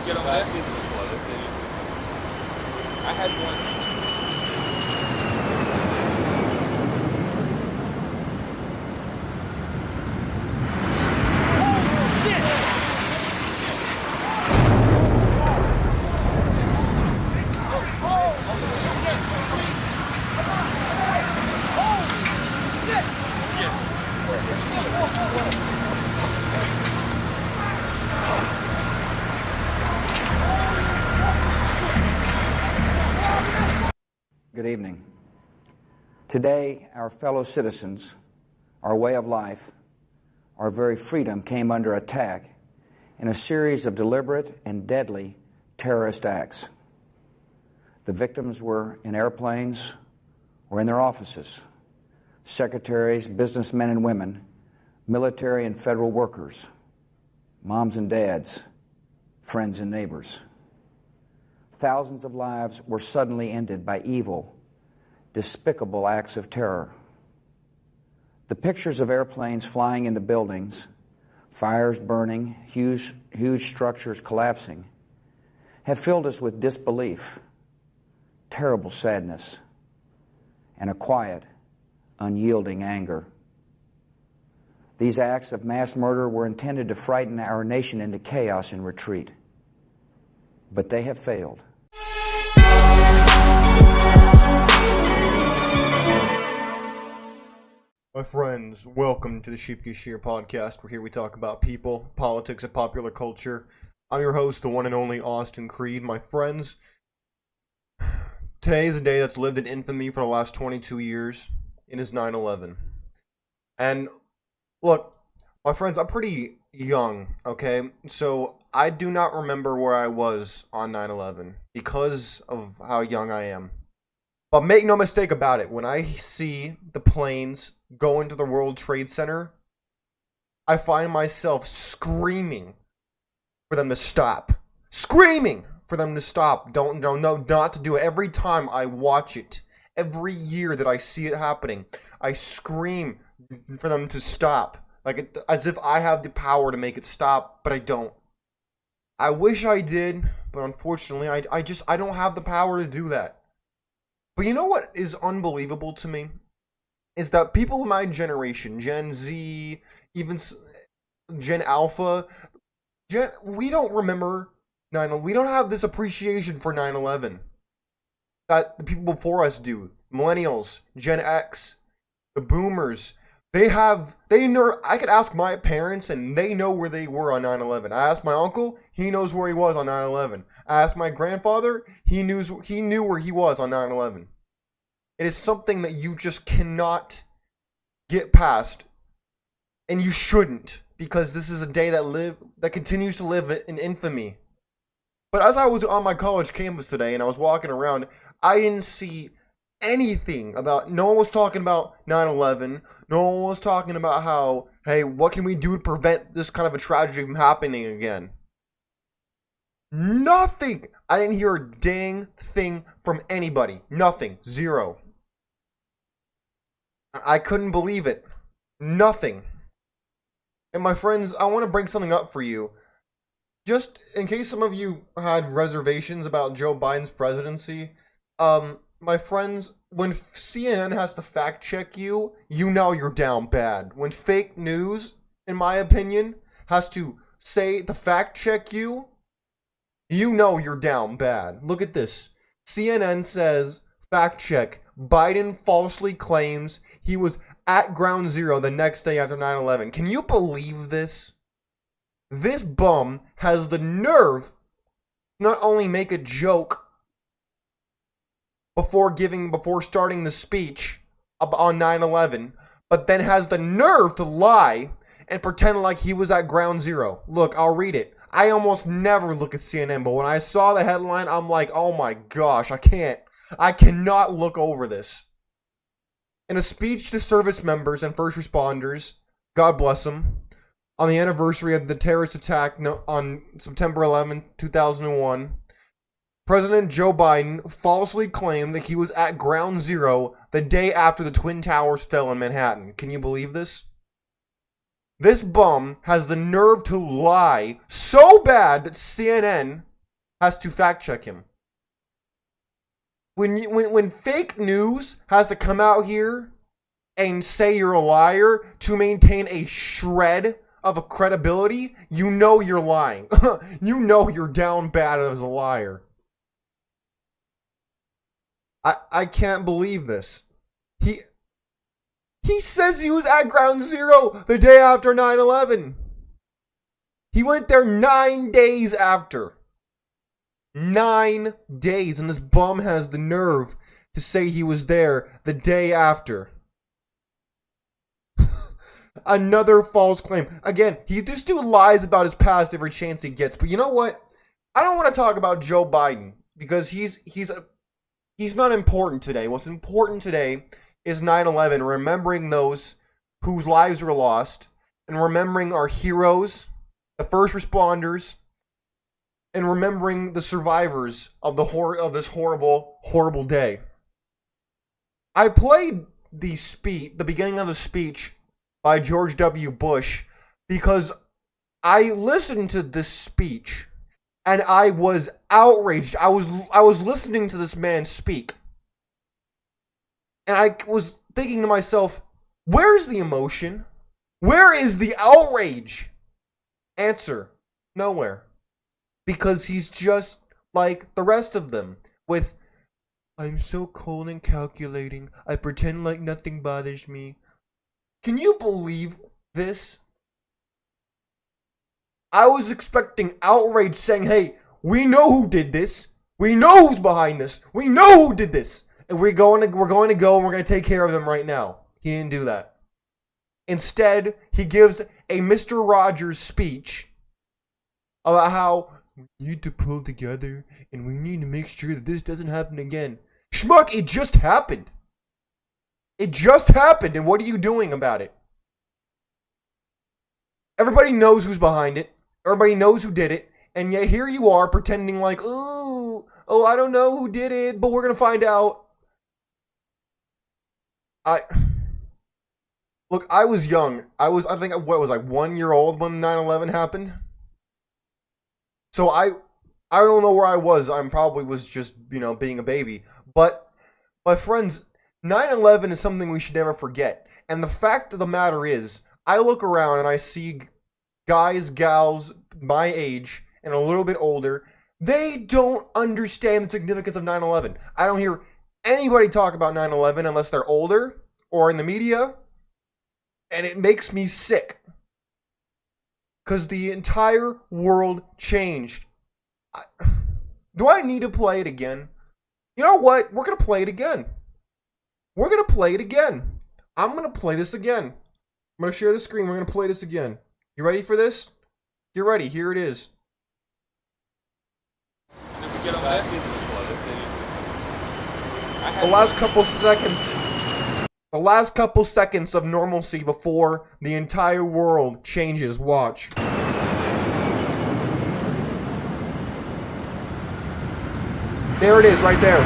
get on that? I had one. Good evening. Today, our fellow citizens, our way of life, our very freedom came under attack in a series of deliberate and deadly terrorist acts. The victims were in airplanes or in their offices, secretaries, businessmen and women, military and federal workers, moms and dads, friends and neighbors. Thousands of lives were suddenly ended by evil, despicable acts of terror. The pictures of airplanes flying into buildings, fires burning, huge structures collapsing, have filled us with disbelief, terrible sadness, and a quiet, unyielding anger. These acts of mass murder were intended to frighten our nation into chaos and retreat. But they have failed. My friends, welcome to the Sheep Get Sheared Podcast, where here we talk about people, politics, and popular culture. I'm your host, the one and only Austin Creed. My friends, today is a day that's lived in infamy for the last 22 years. It is 9/11. And look, my friends, I'm pretty young, okay? So I do not remember where I was on 9/11 because of how young I am. But make no mistake about it, when I see the planes go into the World Trade Center, I find myself screaming for them to stop. Screaming for them to stop. Don't not to do it. Every time I watch it, every year that I see it happening, I scream for them to stop. Like as if I have the power to make it stop, but I don't. I wish I did, but unfortunately, I don't have the power to do that. But you know what is unbelievable to me? Is that people in my generation, Gen Z, even Gen Alpha, we don't remember 9/11. We don't have this appreciation for 9/11 that the people before us do. Millennials, Gen X, the Boomers. They know. I could ask my parents, and they know where they were on 9/11. I asked my uncle, he knows where he was on 9/11. I asked my grandfather, he knew where he was on 9/11. It is something that you just cannot get past, and you shouldn't, because this is a day that continues to live in infamy. But as I was on my college campus today, and I was walking around, I didn't see anything about. No one was talking about 9/11. No one was talking about how, hey, what can we do to prevent this kind of a tragedy from happening again? Nothing. I didn't hear a dang thing from anybody. Nothing. Zero. I couldn't believe it. Nothing. And my friends, I want to bring something up for you. Just in case some of you had reservations about Joe Biden's presidency, my friends, when CNN has to fact check you, you know you're down bad. When fake news, in my opinion, has to fact check you, you know you're down bad. Look at this. CNN says, fact check, Biden falsely claims he was at ground zero the next day after 9/11. Can you believe this? This bum has the nerve to not only make a joke before starting the speech on 9/11, but then has the nerve to lie and pretend like he was at ground zero. Look, I'll read it. I almost never look at CNN, but when I saw the headline, I'm like, oh my gosh, I cannot look over this. In a speech to service members and first responders, God bless them, on the anniversary of the terrorist attack on September 11, 2001, President Joe Biden falsely claimed that he was at ground zero the day after the Twin Towers fell in Manhattan. Can you believe this? This bum has the nerve to lie so bad that CNN has to fact check him. When fake news has to come out here and say you're a liar to maintain a shred of a credibility, you know you're lying. You know you're down bad as a liar. I can't believe this. He says he was at Ground Zero the day after 9/11. He went there 9 days after. 9 days, and this bum has the nerve to say he was there the day after. Another false claim. Again, this dude lies about his past every chance he gets. But you know what? I don't want to talk about Joe Biden because he's not important today. What's important today is 9/11, remembering those whose lives were lost, and remembering our heroes, the first responders, and remembering the survivors of this horrible day. I played the beginning of the speech by George W. Bush because I listened to this speech and I was outraged. I was listening to this man speak. And I was thinking to myself, where's the emotion? Where is the outrage? Answer, nowhere. Because he's just like the rest of them with, I'm so cold and calculating. I pretend like nothing bothers me. Can you believe this? I was expecting outrage saying, hey, we know who did this. We know who's behind this. We know who did this. And we're going to go and we're going to take care of them right now. He didn't do that. Instead, he gives a Mr. Rodgers speech about how we need to pull together and we need to make sure that this doesn't happen again. Schmuck, it just happened. It just happened, and what are you doing about it? Everybody knows who's behind it. Everybody knows who did it. And yet here you are pretending like, oh, I don't know who did it, but we're going to find out. Look, I was young. I think, what was I, 1 year old when 9/11 happened? So I don't know where I was. I probably was just, being a baby. But, my friends, 9/11 is something we should never forget. And the fact of the matter is, I look around and I see guys, gals, my age, and a little bit older. They don't understand the significance of 9/11. I don't hear anybody talk about 9/11 unless they're older or in the media. And it makes me sick. Because the entire world changed. Do I need to play it again? You know what? We're going to play it again. We're going to play it again. I'm going to play this again. I'm going to share the screen. We're going to play this again. You ready for this? Get ready. Here it is. The last couple seconds of normalcy before the entire world changes. Watch. There it is, right there.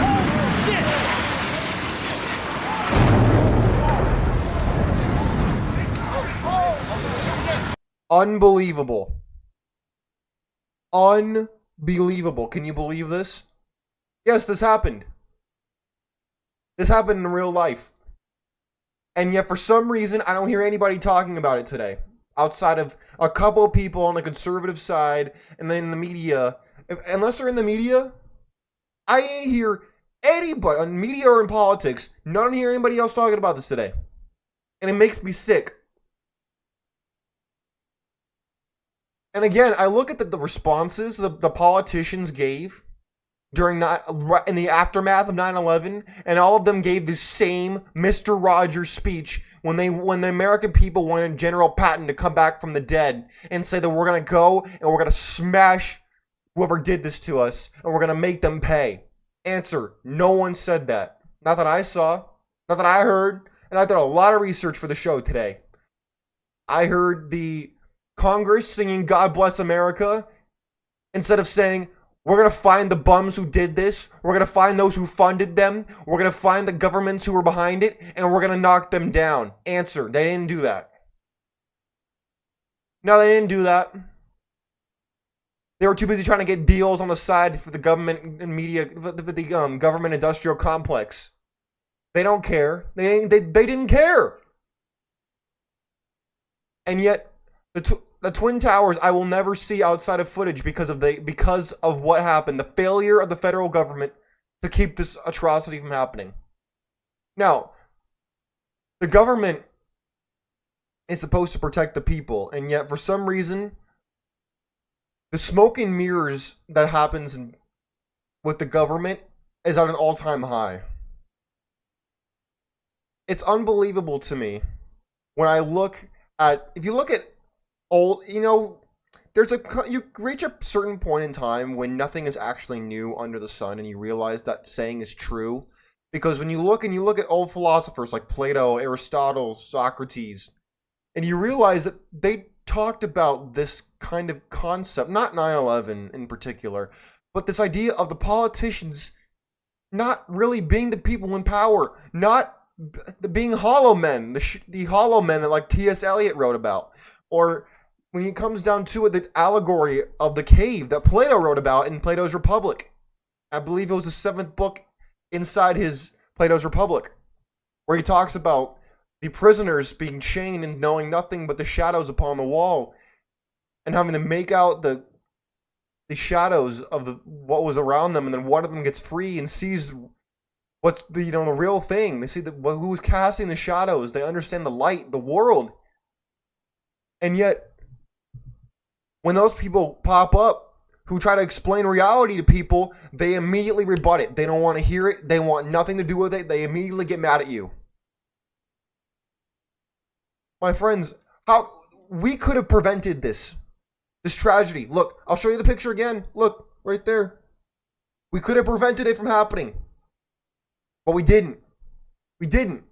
Unbelievable. Unbelievable. Can you believe this? Yes, this happened. This happened in real life. And yet, for some reason, I don't hear anybody talking about it today. Outside of a couple of people on the conservative side, and then in the media. Unless they're in the media, I didn't hear anybody, on media or in politics, not hear anybody else talking about this today. And it makes me sick. And again, I look at the responses the politicians gave during in the aftermath of 9/11, and all of them gave the same Mr. Rodgers speech when the American people wanted General Patton to come back from the dead and say that we're going to go and we're going to smash whoever did this to us and we're going to make them pay. Answer, no one said that. Not that I saw, not that I heard, and I've done a lot of research for the show today. I heard the Congress singing God Bless America instead of saying, we're going to find the bums who did this. We're going to find those who funded them. We're going to find the governments who were behind it. And we're going to knock them down. Answer, they didn't do that. No, they didn't do that. They were too busy trying to get deals on the side for the government and media, for the government industrial complex. They don't care. They didn't care. And yet, the Twin Towers I will never see outside of footage because of what happened, the failure of the federal government to keep this atrocity from happening. Now, the government is supposed to protect the people, and yet for some reason, the smoke and mirrors that happens with the government is at an all-time high. It's unbelievable to me when I look at, if you look at old, you reach a certain point in time when nothing is actually new under the sun, and you realize that saying is true. Because when you look at old philosophers like Plato, Aristotle, Socrates, and you realize that they talked about this kind of concept, not 9/11 in particular, but this idea of the politicians not really being the people in power, not being hollow men, the hollow men that like T.S. Eliot wrote about, or when it comes down to it, the allegory of the cave that Plato wrote about in Plato's Republic. I believe it was the 7th book inside his Plato's Republic, where he talks about the prisoners being chained and knowing nothing but the shadows upon the wall, and having to make out the shadows of what was around them, and then one of them gets free and sees what's the real thing. They see who's casting the shadows. They understand the light, the world. And yet, when those people pop up who try to explain reality to people, they immediately rebut it. They don't want to hear it. They want nothing to do with it. They immediately get mad at you. My friends, how we could have prevented this tragedy. Look, I'll show you the picture again. Look, right there. We could have prevented it from happening. But we didn't. We didn't.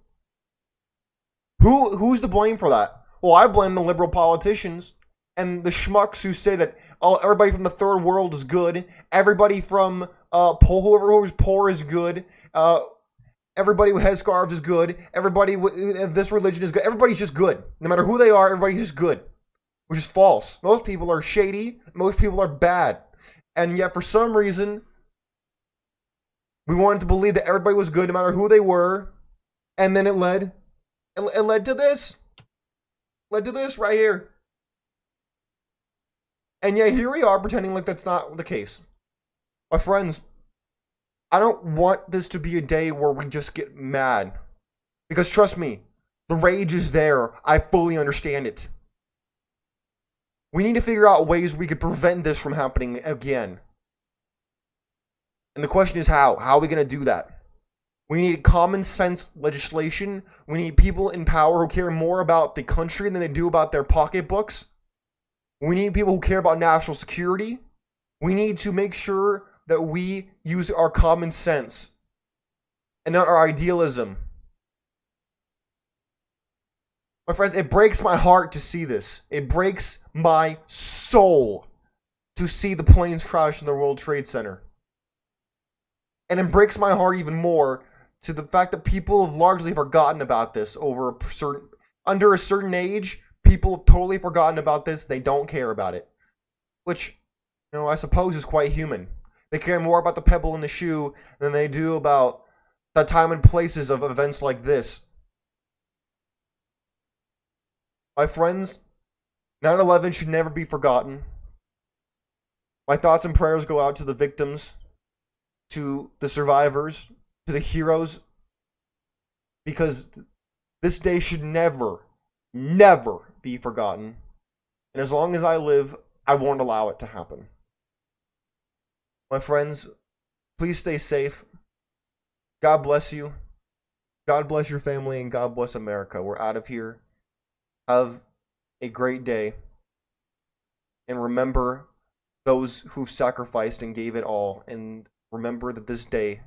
Who's to blame for that? Well, I blame the liberal politicians and the schmucks who say that everybody from the third world is good. Everybody from whoever's poor is good. Everybody with headscarves is good. Everybody with this religion is good. Everybody's just good. No matter who they are, everybody's just good. Which is false. Most people are shady. Most people are bad. And yet, for some reason, we wanted to believe that everybody was good no matter who they were. And then it led to this. Led to this right here. And yet, here we are pretending like that's not the case. My friends, I don't want this to be a day where we just get mad. Because trust me, the rage is there. I fully understand it. We need to figure out ways we could prevent this from happening again. And the question is how? How are we going to do that? We need common sense legislation. We need people in power who care more about the country than they do about their pocketbooks. We need people who care about national security. We need to make sure that we use our common sense and not our idealism. My friends, it breaks my heart to see this. It breaks my soul to see the planes crash in the World Trade Center. And it breaks my heart even more to the fact that people have largely forgotten about this under a certain age. People have totally forgotten about this. They don't care about it. Which, I suppose is quite human. They care more about the pebble in the shoe than they do about the time and places of events like this. My friends, 9/11 should never be forgotten. My thoughts and prayers go out to the victims, to the survivors, to the heroes, because this day should never, never be forgotten. And as long as I live, I won't allow it to happen. My friends, please stay safe. God bless you. God bless your family, and God bless America. We're out of here. Have a great day. And remember those who sacrificed and gave it all. And remember this day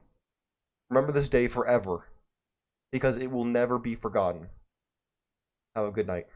forever. Because it will never be forgotten. Have a good night.